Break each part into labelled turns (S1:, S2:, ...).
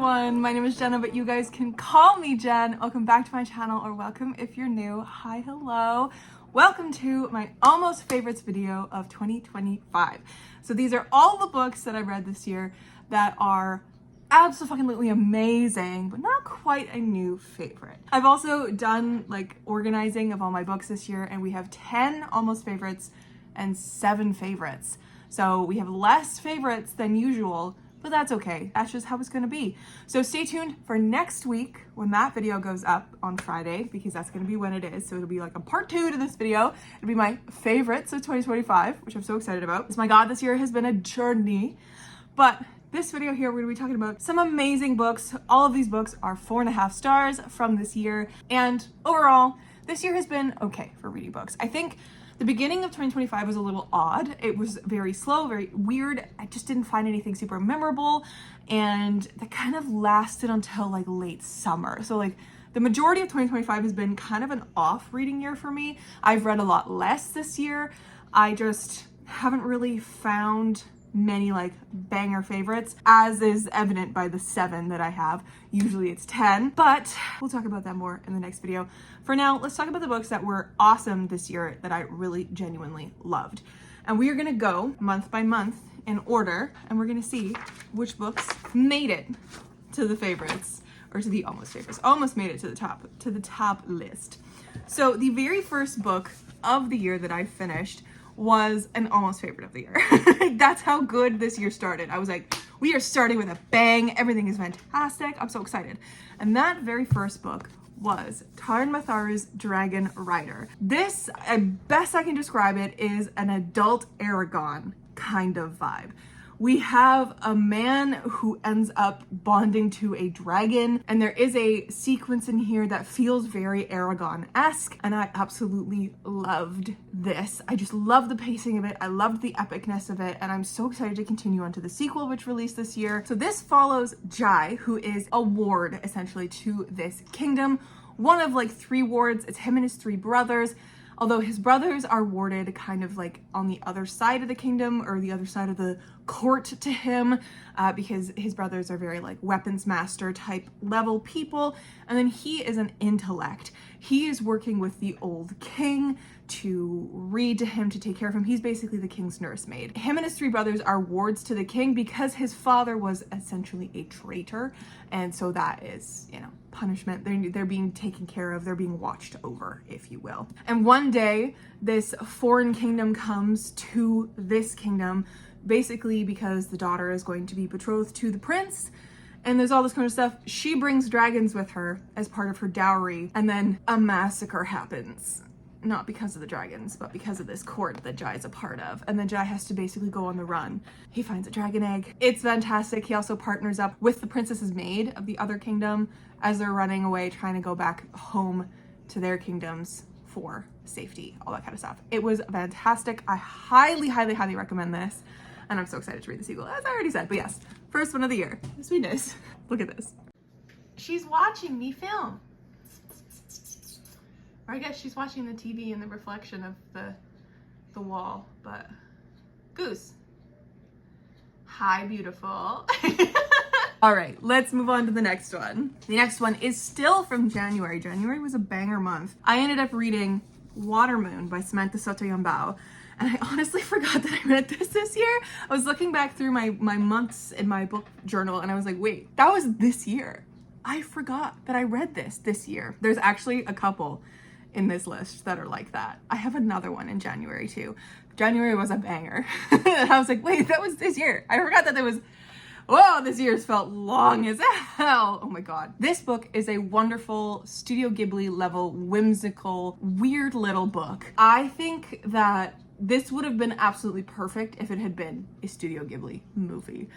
S1: everyone, my name is Jenna, but you guys can call me Jen. Welcome back to my channel, or welcome if you're new. Hi, hello. Welcome to my almost favorites video of 2025. So these are all the books that I read this year that are absolutely amazing, but not quite a new favorite. I've also done like organizing of all my books this year, and we have 10 almost favorites and 7 favorites. So we have less favorites than usual, but that's okay. That's just how it's gonna be. So stay tuned for next week when that video goes up on Friday, because that's gonna be when it is. So it'll be like a part 2 to this video. It'll be my favorites of 2025, which I'm so excited about. Because my God, this year has been a journey. But this video here, we're gonna be talking about some amazing books. All of these books are 4.5 stars from this year. And overall, this year has been okay for reading books. I think the beginning of 2025 was a little odd. It was very slow, very weird. I just didn't find anything super memorable. And that kind of lasted until like late summer. So like the majority of 2025 has been kind of an off reading year for me. I've read a lot less this year. I just haven't really found many like banger favorites, as is evident by the 7 that I have. Usually it's 10, but we'll talk about that more in the next video. For now, let's talk about the books that were awesome this year that I really genuinely loved. And we are gonna go month by month in order, and we're gonna see which books made it to the favorites, or to the almost favorites. Almost made it to the top list. So the very first book of the year that I finished was an almost favorite of the year. That's how good this year started. I was like, we are starting with a bang. Everything is fantastic. I'm so excited. And that very first book was Taran Matharu's Dragon Rider. This, best I can describe it, is an adult Aragon kind of vibe. We have a man who ends up bonding to a dragon, and there is a sequence in here that feels very Aragon-esque, and I absolutely loved this. I just love the pacing of it. I loved the epicness of it, and I'm so excited to continue on to the sequel, which released this year. So this follows Jai, who is a ward, essentially, to this kingdom. One of like 3 wards. It's him and his 3 brothers. Although his brothers are warded kind of like on the other side of the kingdom, or the other side of the court to him, because his brothers are very like weapons master type level people. And then he is an intellect. He is working with the old king to read to him, to take care of him. He's basically the king's nursemaid. Him and his 3 brothers are wards to the king because his father was essentially a traitor. And so that is, you know, punishment. They're being taken care of. They're being watched over, if you will. And one day, this foreign kingdom comes to this kingdom, basically because the daughter is going to be betrothed to the prince. And there's all this kind of stuff. She brings dragons with her as part of her dowry. And then a massacre happens. Not because of the dragons, but because of this court that Jai is a part of. And then Jai has to basically go on the run. He finds a dragon egg. It's fantastic. He also partners up with the princess's maid of the other kingdom as they're running away, trying to go back home to their kingdoms for safety, all that kind of stuff. It was fantastic. I highly recommend this. And I'm so excited to read the sequel, as I already said. But yes, first one of the year. Sweetness. Look at this. She's watching me film. Or I guess she's watching the TV and the reflection of the wall, but Goose. Hi, beautiful. All right, let's move on to the next one. The next one is still from January. January was a banger month. I ended up reading Watermoon by Samantha Sotoyambao, and I honestly forgot that I read this year. I was looking back through my months in my book journal, and I was like, wait, that was this year. I forgot that I read this year. There's actually a couple in this list that are like that. I have another one in January too. January was a banger. I was like, wait, that was this year. I forgot that there was, whoa, this year's felt long as hell. Oh my God. This book is a wonderful Studio Ghibli level, whimsical, weird little book. I think that this would have been absolutely perfect if it had been a Studio Ghibli movie.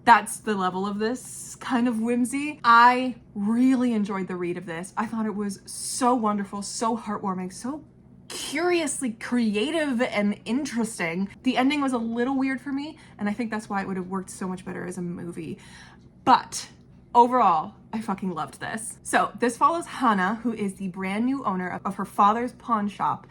S1: That's the level of this kind of whimsy. I really enjoyed the read of this. I thought it was so wonderful, so heartwarming, so curiously creative and interesting. The ending was a little weird for me, and I think that's why it would have worked so much better as a movie. But overall, I fucking loved this. So this follows Hana, who is the brand new owner of her father's pawn shop.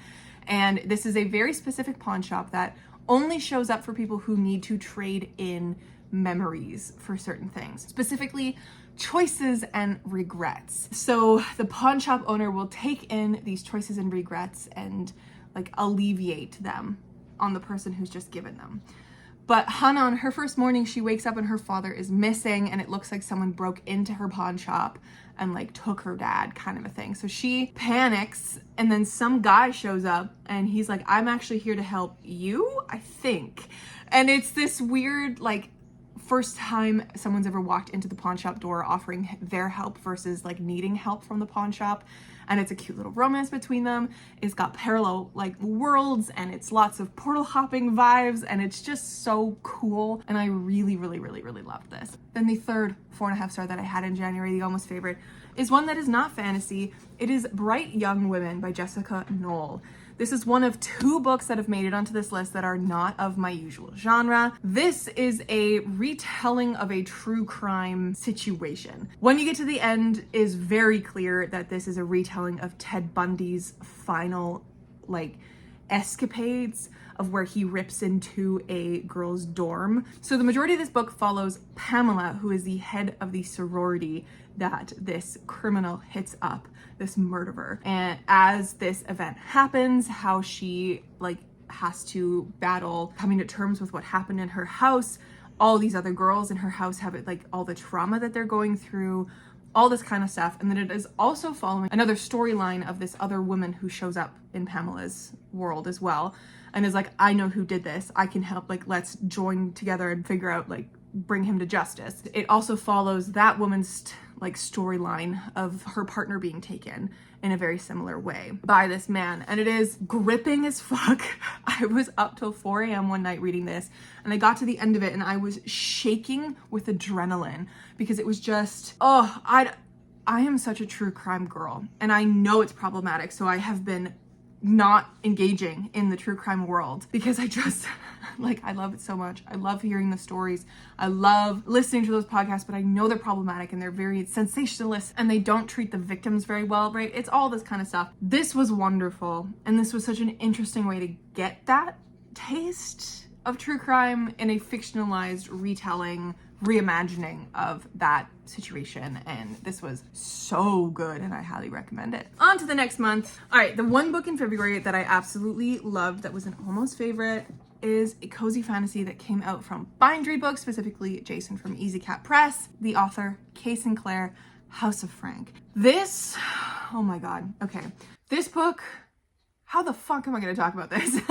S1: And this is a very specific pawn shop that only shows up for people who need to trade in memories for certain things, specifically choices and regrets. So the pawn shop owner will take in these choices and regrets and like alleviate them on the person who's just given them. But Hannah, on her first morning, she wakes up and her father is missing, and it looks like someone broke into her pawn shop and like took her dad, kind of a thing. So she panics, and then some guy shows up and he's like, I'm actually here to help you, I think. And it's this weird, like, first time someone's ever walked into the pawn shop door offering their help versus like needing help from the pawn shop. And it's a cute little romance between them. It's got parallel like worlds, and it's lots of portal hopping vibes, and it's just so cool. And I really, really, really, really loved this. Then the third 4.5 star that I had in January, the almost favorite, is one that is not fantasy. It is Bright Young Women by Jessica Knoll. This is one of 2 books that have made it onto this list that are not of my usual genre. This is a retelling of a true crime situation. When you get to the end, it is very clear that this is a retelling of Ted Bundy's final, like, escapades of where he rips into a girl's dorm. So the majority of this book follows Pamela, who is the head of the sorority that this criminal hits up, this murderer. And as this event happens, how she like has to battle coming to terms with what happened in her house. All these other girls in her house have it, like all the trauma that they're going through, all this kind of stuff. And then it is also following another storyline of this other woman who shows up in Pamela's world as well, and is like, I know who did this, I can help, like, let's join together and figure out, like, bring him to justice. It also follows that woman's like storyline of her partner being taken in a very similar way by this man, and it is gripping as fuck. I was up till 4 a.m. one night reading this, and I got to the end of it and I was shaking with adrenaline because it was just, oh, I am such a true crime girl, and I know it's problematic, so I have been not engaging in the true crime world because I just like, I love it so much. I love hearing the stories. I love listening to those podcasts, but I know they're problematic and they're very sensationalist and they don't treat the victims very well, right? It's all this kind of stuff. This was wonderful, and this was such an interesting way to get that taste of true crime in a fictionalized retelling, reimagining of that situation, and this was so good and I highly recommend it. On to the next month. All right, the one book in February that I absolutely loved that was an almost favorite is a cozy fantasy that came out from Bindery Books, specifically Jason from Easy Cat Press, the author Kay Sinclair, House of Frank. This, oh my god, okay, this book, how the fuck am I going to talk about this?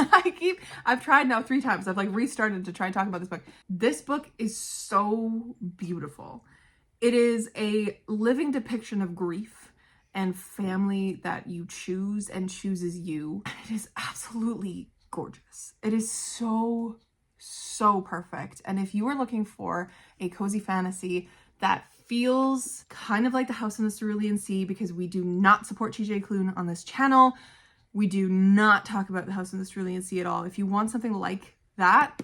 S1: I've tried now 3 times. I've like restarted to try and talk about this book. This book is so beautiful. It is a living depiction of grief and family that you choose and chooses you. It is absolutely gorgeous. It is so, so perfect. And if you are looking for a cozy fantasy that feels kind of like the House in the Cerulean Sea, because we do not support TJ Klune on this channel, we do not talk about the House in the Cerulean Sea at all. If you want something like that,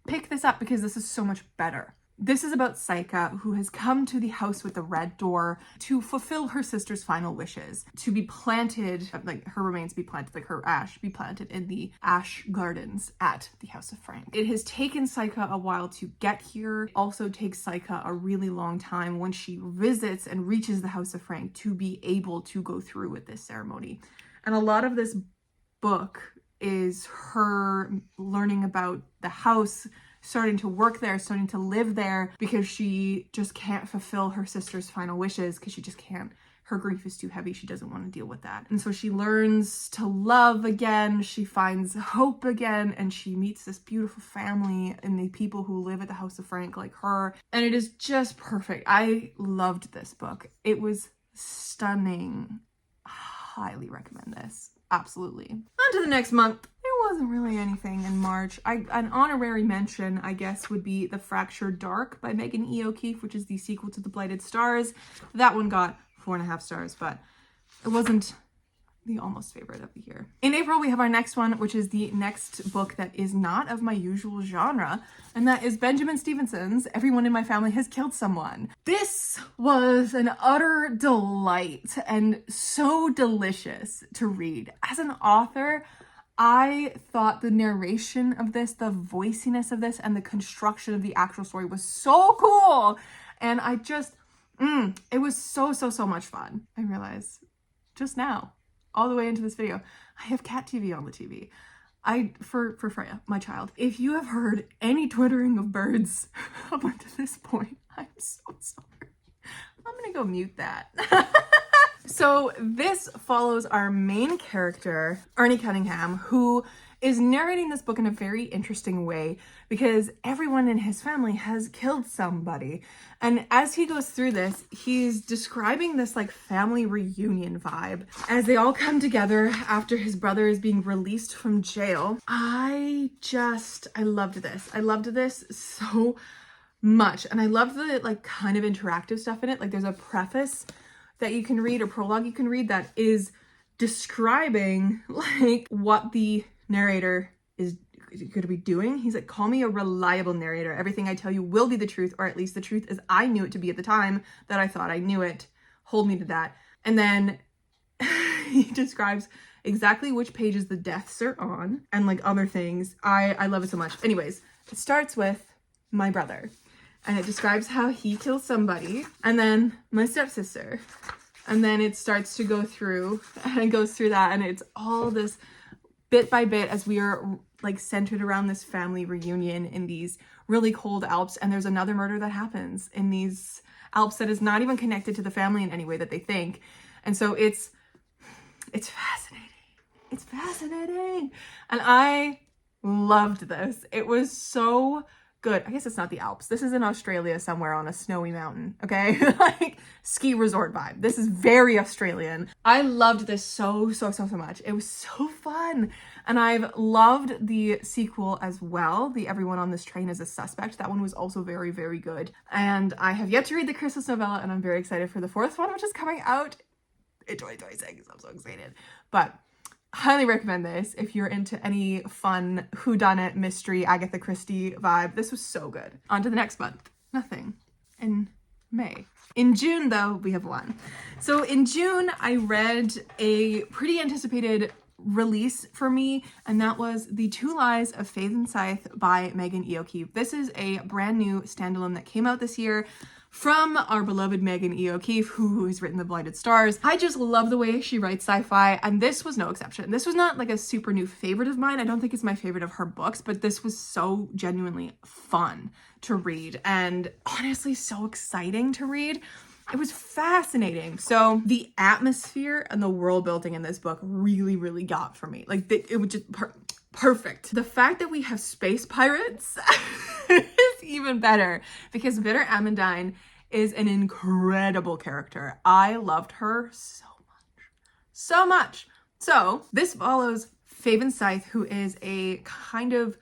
S1: pick this up because this is so much better. This is about Saika, who has come to the house with the red door to fulfill her sister's final wishes, to be planted, like her remains be planted, like her ash be planted in the ash gardens at the House of Frank. It has taken Saika a while to get here. It also takes Saika a really long time when she visits and reaches the House of Frank to be able to go through with this ceremony. And a lot of this book is her learning about the house, starting to work there, starting to live there, because she just can't fulfill her sister's final wishes because she just can't. Her grief is too heavy. She doesn't want to deal with that. And so she learns to love again. She finds hope again, and she meets this beautiful family and the people who live at the House of Frank like her. And it is just perfect. I loved this book. It was stunning. Highly recommend this. Absolutely. On to the next month. There wasn't really anything in March. An honorary mention, I guess, would be The Fractured Dark by Megan E. O'Keefe, which is the sequel to The Blighted Stars. That one got 4.5 stars, but it wasn't the almost favorite of the year. In April, we have our next one, which is the next book that is not of my usual genre, and that is Benjamin Stevenson's Everyone in My Family Has Killed Someone. This was an utter delight and so delicious to read. As an author, I thought the narration of this, the voiciness of this, and the construction of the actual story was so cool. And I just, it was so much fun. I realized just now, all the way into this video, I have cat TV on the TV. For Freya, my child. If you have heard any twittering of birds up until this point, I'm so sorry. I'm gonna go mute that. So this follows our main character, Arnie Cunningham, who is narrating this book in a very interesting way because everyone in his family has killed somebody. And as he goes through this, he's describing this like family reunion vibe as they all come together after his brother is being released from jail. I loved this. I loved this so much. And I loved the like kind of interactive stuff in it. Like there's a preface that you can read, or prologue you can read, that is describing like what the narrator is going to be doing. He's like, call me a reliable narrator. Everything I tell you will be the truth, or at least the truth as I knew it to be at the time that I thought I knew it. Hold me to that. And then he describes exactly which pages the deaths are on and like other things. I love it so much. Anyways, it starts with my brother. And it describes how he kills somebody, and then my stepsister. And then it starts to go through, and it goes through that, and it's all this bit by bit as we are like centered around this family reunion in these really cold Alps. And there's another murder that happens in these Alps that is not even connected to the family in any way that they think. And so it's fascinating. It's fascinating. And I loved this. It was so good. I guess it's not the Alps. This is in Australia somewhere on a snowy mountain, okay? Like ski resort vibe. This is very Australian. I loved this so much. It was so fun. And I've loved the sequel as well. The Everyone on This Train is a Suspect. That one was also very good. And I have yet to read the Christmas novella, and I'm very excited for the fourth one, which is coming out in 2026. I'm so excited. But highly recommend this if you're into any fun whodunit mystery Agatha Christie vibe. This was so good. On to the next month. Nothing. In May. In June, though, we have one. So in June, I read a pretty anticipated release for me, and that was The Two Lies of Fave and Scythe by Megan E. O'Keefe. This is a brand new standalone that came out this year from our beloved Megan E. O'Keefe, who has written The Blinded Stars. I just love the way she writes sci-fi, and this was no exception. This was not like a super new favorite of mine. I don't think it's my favorite of her books, but this was so genuinely fun to read and honestly so exciting to read. It was fascinating. So the atmosphere and the world building in this book really got for me. Like it was just perfect. The fact that we have space pirates is even better because Bitter Amandine is an incredible character. I loved her so much. So this follows Fave and Scythe, who is a kind of,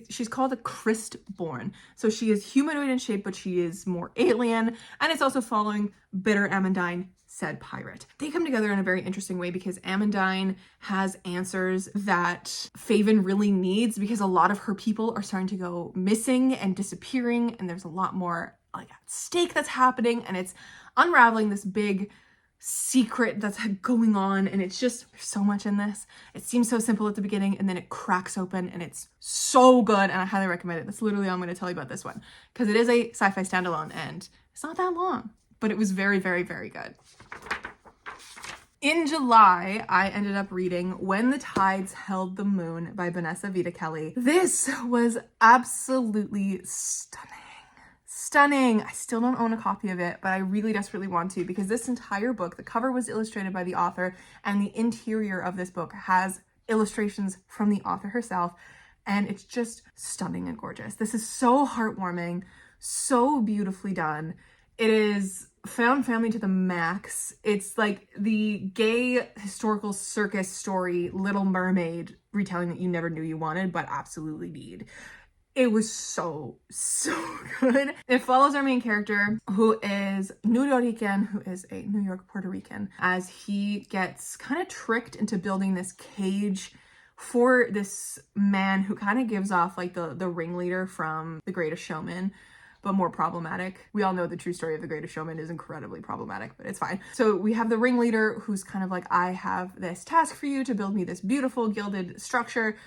S1: she's called a Christborn. So she is humanoid in shape, but she is more alien. And it's also following Bitter Amandine, said pirate. They come together in a very interesting way because Amandine has answers that Faven really needs because a lot of her people are starting to go missing and disappearing, and there's a lot more like at stake that's happening, and it's unraveling this big secret that's going on, and it's just, there's so much in this. It seems so simple at the beginning, and then it cracks open, and it's so good, and I highly recommend it. That's literally all I'm going to tell you about this one, because it is a sci-fi standalone, and it's not that long, but it was very good. In July, I ended up reading When the Tides Held the Moon by Vanessa Vita Kelly. This was absolutely stunning. I still don't own a copy of it, but I really desperately want to, because this entire book, the cover was illustrated by the author, and the interior of this book has illustrations from the author herself, and it's just stunning and gorgeous. This is so heartwarming, so beautifully done. It is found family to the max. It's like the gay historical circus story Little Mermaid retelling that you never knew you wanted, but absolutely need. It was so good. It follows our main character, who is Nuyorican, who is a New York Puerto Rican, as he gets kind of tricked into building this cage for this man who kind of gives off like the ringleader from The Greatest Showman, but more problematic. We all know the true story of The Greatest Showman is incredibly problematic, but it's fine. So we have the ringleader who's kind of like, I have this task for you to build me this beautiful gilded structure.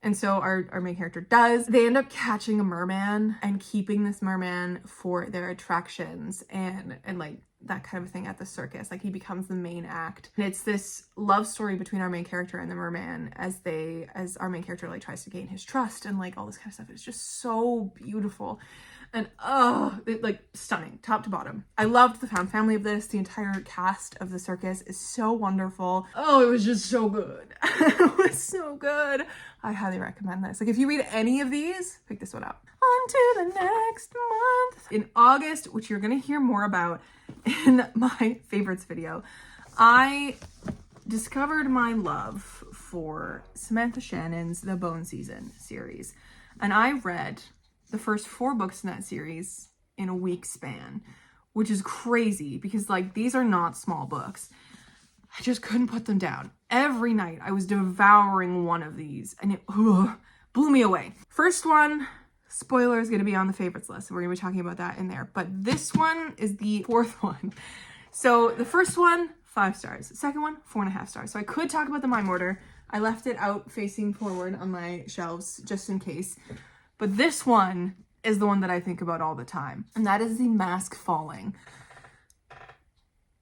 S1: And so our main character does. They end up catching a merman and keeping this merman for their attractions and like that kind of thing at the circus. Like he becomes the main act. And it's this love story between our main character and the merman as our main character like tries to gain his trust and like all this kind of stuff. It's just so beautiful. And like stunning, top to bottom. I loved the found family of this. The entire cast of the circus is so wonderful. Oh, it was just so good. It was so good. I highly recommend this. Like if you read any of these, pick this one up. On to the next month. In August, which you're gonna hear more about in my favorites video, I discovered my love for Samantha Shannon's The Bone Season series. And I read the first 4 books in that series in a week span, which is crazy because like these are not small books. I just couldn't put them down. Every night I was devouring one of these and it blew me away. First one, spoiler, is going to be on the favorites list. So we're going to be talking about that in there. But this one is the 4th one. So the first one, 5 stars. The second one, 4.5 stars. So I could talk about the mime order. I left it out facing forward on my shelves just in case. But this one is the one that I think about all the time. And that is The Mask Falling.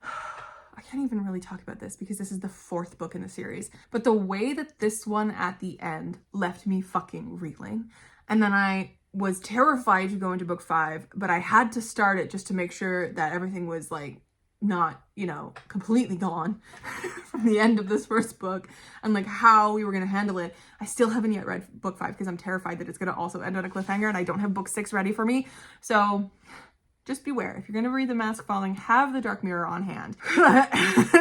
S1: I can't even really talk about this because this is the 4th book in the series. But the way that this one at the end left me fucking reeling. And then I was terrified to go into book 5, but I had to start it just to make sure that everything was like not, you know, completely gone from the end of this first book and like how we were going to handle it. I still haven't yet read book 5 because I'm terrified that it's going to also end on a cliffhanger and I don't have book 6 ready for me. So just beware. If you're going to read The Mask Falling, have the Dark Mirror on hand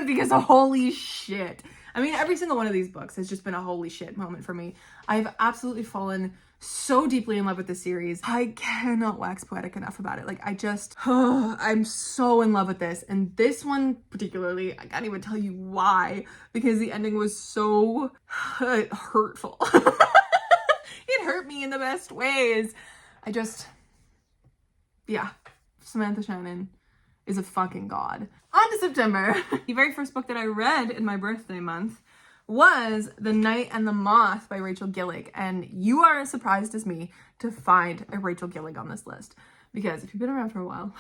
S1: because holy shit. I mean, every single one of these books has just been a holy shit moment for me. I've absolutely fallen so deeply in love with this series. I cannot wax poetic enough about it. Like I just, I'm so in love with this. And this one particularly, I can't even tell you why, because the ending was so hurtful. It hurt me in the best ways. Yeah, Samantha Shannon is a fucking god. On to September. The very first book that I read in my birthday month was The Night and the Moth by Rachel Gillig. And you are as surprised as me to find a Rachel Gillig on this list. Because if you've been around for a while,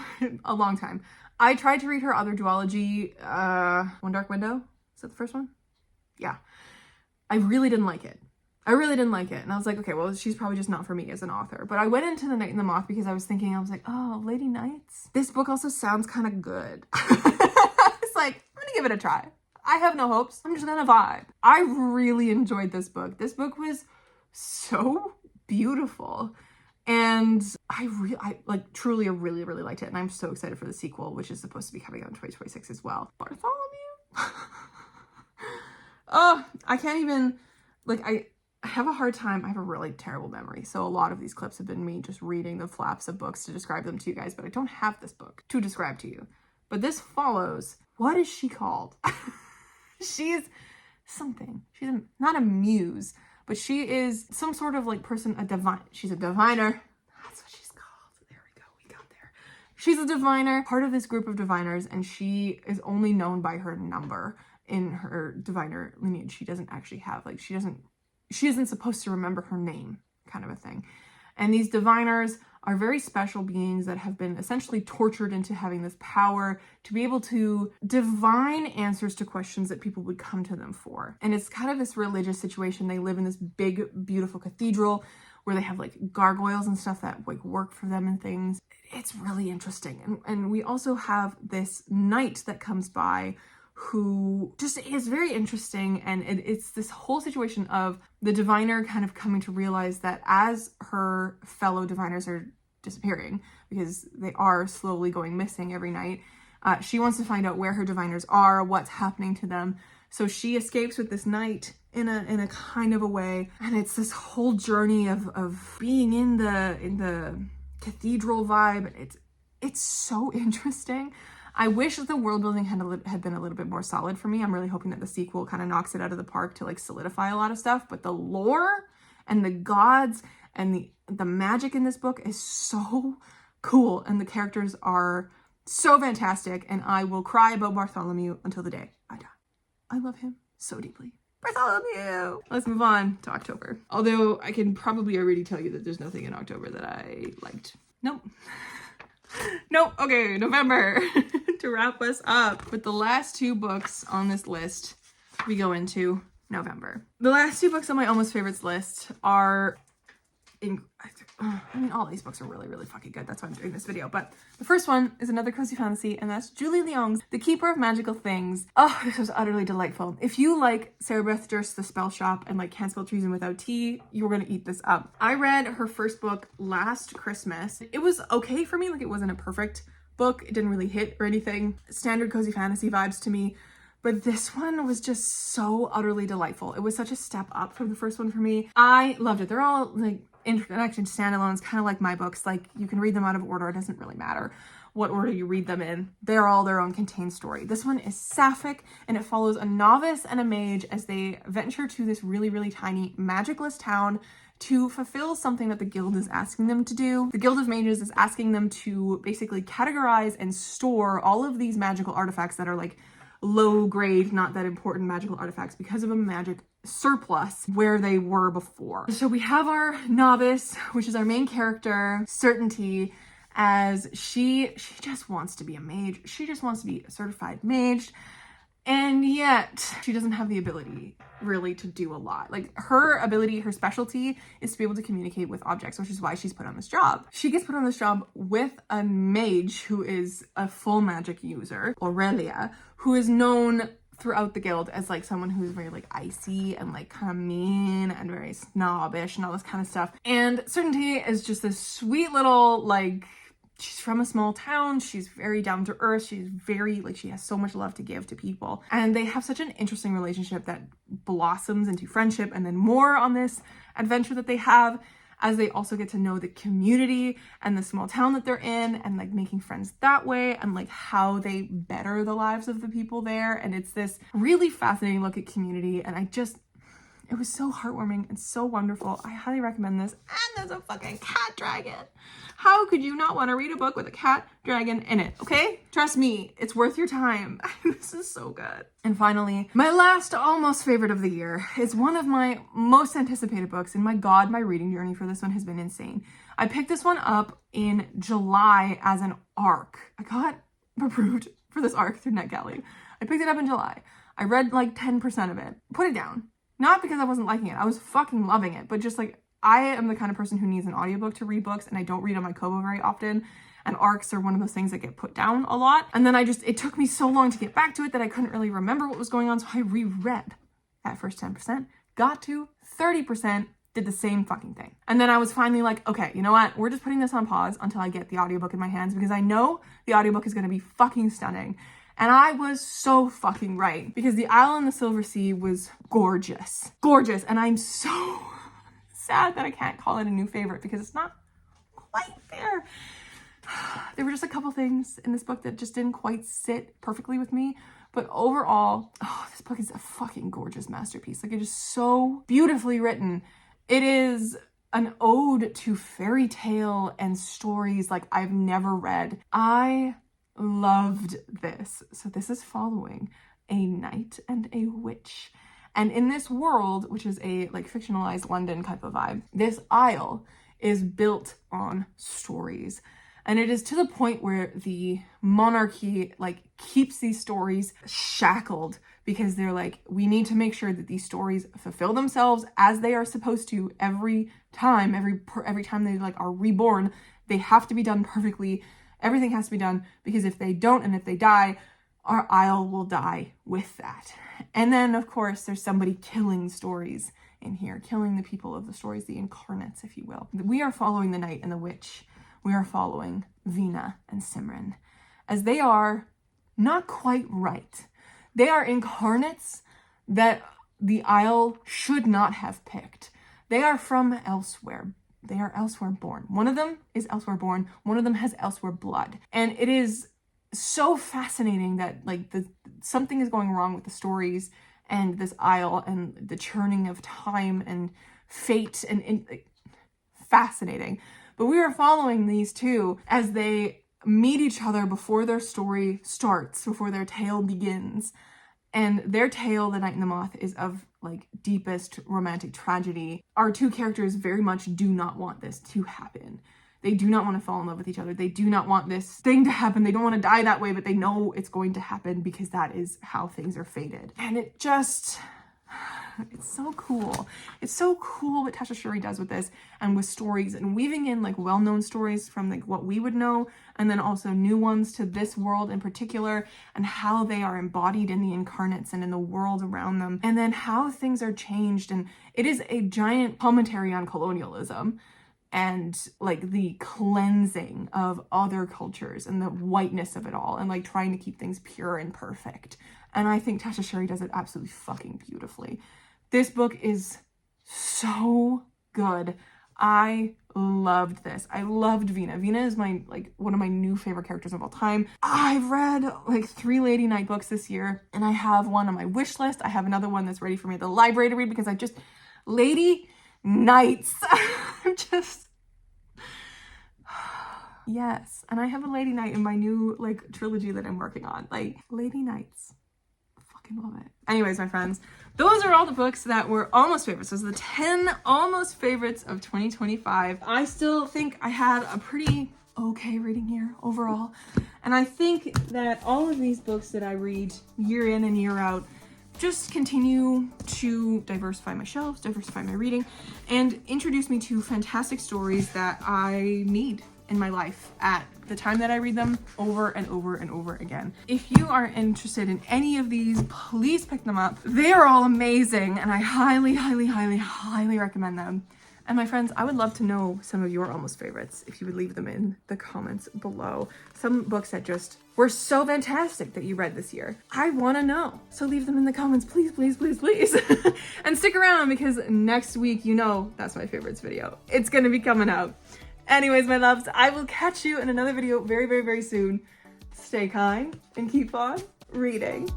S1: a long time, I tried to read her other duology, One Dark Window. Is that the first one? Yeah. I really didn't like it. And I was like, okay, well, she's probably just not for me as an author. But I went into The Night and the Moth because I was like, oh, Lady Nights. This book also sounds kind of good. I was like, I'm gonna give it a try. I have no hopes. I'm just gonna vibe. I really enjoyed this book. This book was so beautiful. And I truly really liked it. And I'm so excited for the sequel, which is supposed to be coming out in 2026 as well. Bartholomew. Oh, I can't even, like, I have a hard time. I have a really terrible memory. So a lot of these clips have been me just reading the flaps of books to describe them to you guys, but I don't have this book to describe to you. But this follows, what is she called? She's something. She's not a muse, but she is some sort of like person, she's a diviner. That's what she's called. There we go. We got there. She's a diviner, part of this group of diviners, and she is only known by her number in her diviner lineage. She doesn't actually have, like, she isn't supposed to remember her name, kind of a thing. And these diviners are very special beings that have been essentially tortured into having this power to be able to divine answers to questions that people would come to them for. And it's kind of this religious situation. They live in this big, beautiful cathedral where they have like gargoyles and stuff that like work for them and things. It's really interesting. And we also have this knight that comes by who just is very interesting, and it's this whole situation of the diviner kind of coming to realize that as her fellow diviners are disappearing, because they are slowly going missing every night, she wants to find out where her diviners are, what's happening to them. So she escapes with this knight in a kind of a way, and it's this whole journey of being in the cathedral vibe. It's so interesting. I wish the world building had been a little bit more solid for me. I'm really hoping that the sequel kind of knocks it out of the park to like solidify a lot of stuff. But the lore and the gods and the magic in this book is so cool. And the characters are so fantastic. And I will cry about Bartholomew until the day I die. I love him so deeply. Bartholomew. Let's move on to October. Although I can probably already tell you that there's nothing in October that I liked. Nope. Nope. Okay, November. To wrap us up with the last two books on this list, we go into November. The last two books on my almost favorites list are I mean, all these books are really, really fucking good. That's why I'm doing this video. But the first one is another cozy fantasy, and that's Julie Leong's The Keeper of Magical Things. Oh, this was utterly delightful. If you like Sarah Beth Durst's The Spell Shop and like Can't Spell Treason Without Tea, you're gonna eat this up. I read her first book last Christmas. It was okay for me. Like, it wasn't a perfect book. It didn't really hit or anything. Standard cozy fantasy vibes to me. But this one was just so utterly delightful. It was such a step up from the first one for me. I loved it. They're all like interconnection standalones, kind of like my books. Like, you can read them out of order. It doesn't really matter what order you read them in. They're all their own contained story. This one is sapphic, and it follows a novice and a mage as they venture to this really, really tiny magicless town to fulfill something that the guild is asking them to do. The Guild of Mages is asking them to basically categorize and store all of these magical artifacts that are like low grade, not that important magical artifacts because of a magic surplus where they were before. So we have our novice, which is our main character, Certainty, as she just wants to be a mage. She just wants to be a certified mage. And yet she doesn't have the ability really to do a lot. Like, her ability, her specialty is to be able to communicate with objects, which is why she's put on this job. She gets put on this job with a mage who is a full magic user, Aurelia, who is known throughout the guild as like someone who's very like icy and like kind of mean and very snobbish and all this kind of stuff. And Certainty is just this sweet little, like, she's from a small town. She's very down to earth. She's very, like, she has so much love to give to people. And they have such an interesting relationship that blossoms into friendship, and then more on this adventure that they have as they also get to know the community and the small town that they're in, and like making friends that way, and like how they better the lives of the people there. And it's this really fascinating look at community, and it was so heartwarming and so wonderful. I highly recommend this. And there's a fucking cat dragon. How could you not want to read a book with a cat dragon in it, okay? Trust me, it's worth your time. This is so good. And finally, my last almost favorite of the year is one of my most anticipated books. And my God, my reading journey for this one has been insane. I picked this one up in July as an ARC. I got approved for this ARC through NetGalley. I picked it up in July. I read like 10% of it, put it down. Not because I wasn't liking it. I was fucking loving it, but just like, I am the kind of person who needs an audiobook to read books, and I don't read on my Kobo very often, and ARCs are one of those things that get put down a lot. And then it took me so long to get back to it that I couldn't really remember what was going on, so I reread at first 10%, got to 30%, did the same fucking thing. And then I was finally like, okay, you know what? We're just putting this on pause until I get the audiobook in my hands, because I know the audiobook is gonna be fucking stunning. And I was so fucking right, because The Isle in the Silver Sea was gorgeous. Gorgeous. And I'm so sad that I can't call it a new favorite, because it's not quite there. There were just a couple things in this book that just didn't quite sit perfectly with me. But overall, this book is a fucking gorgeous masterpiece. Like, it is so beautifully written. It is an ode to fairy tale and stories like I've never read. I loved this. So this is following a knight and a witch. And in this world, which is a like fictionalized London type of vibe, this isle is built on stories. And it is to the point where the monarchy like keeps these stories shackled, because they're like, we need to make sure that these stories fulfill themselves as they are supposed to every time they like are reborn. They have to be done perfectly. Everything has to be done, because if they don't, and if they die, our isle will die with that. And then, of course, there's somebody killing stories in here, killing the people of the stories, the incarnates, if you will. We are following the knight and the witch. We are following Vina and Simran, as they are not quite right. They are incarnates that the isle should not have picked. They are from elsewhere. They are elsewhere born. One of them is elsewhere born. One of them has elsewhere blood. And it is so fascinating that like something is going wrong with the stories and this isle and the churning of time and fate and fascinating. But we are following these two as they meet each other before their story starts, before their tale begins. And their tale, The Night and the Moth, is of like deepest romantic tragedy. Our two characters very much do not want this to happen. They do not want to fall in love with each other. They do not want this thing to happen. They don't want to die that way, but they know it's going to happen because that is how things are fated. And it just, it's so cool. It's so cool what Tasha Shuri does with this and with stories and weaving in like well-known stories from like what we would know and then also new ones to this world in particular and how they are embodied in the incarnates and in the world around them and then how things are changed. And it is a giant commentary on colonialism and like the cleansing of other cultures and the whiteness of it all and like trying to keep things pure and perfect. And I think Tasha Shuri does it absolutely fucking beautifully. This book is so good. I loved this. I loved Vina. Vina is my like one of my new favorite characters of all time. I've read like 3 Lady Night books this year and I have one on my wish list. I have another one that's ready for me at the library to read because I just Lady Nights. I'm just yes. And I have a Lady Night in my new like trilogy that I'm working on. Like Lady Nights. Fucking love it. Anyways, my friends, those are all the books that were almost favorites. Those are the 10 almost favorites of 2025. I still think I had a pretty okay reading year overall. And I think that all of these books that I read year in and year out just continue to diversify my shelves, diversify my reading, and introduce me to fantastic stories that I need in my life at the time that I read them over and over and over again. If you are interested in any of these, please pick them up. They are all amazing and I highly, highly, highly, highly recommend them. And my friends, I would love to know some of your almost favorites if you would leave them in the comments below. Some books that just were so fantastic that you read this year. I want to know. So leave them in the comments, please, please, please, please. And stick around because next week, you know, that's my favorites video. It's going to be coming out. Anyways, my loves, I will catch you in another video very, very, very soon. Stay kind and keep on reading.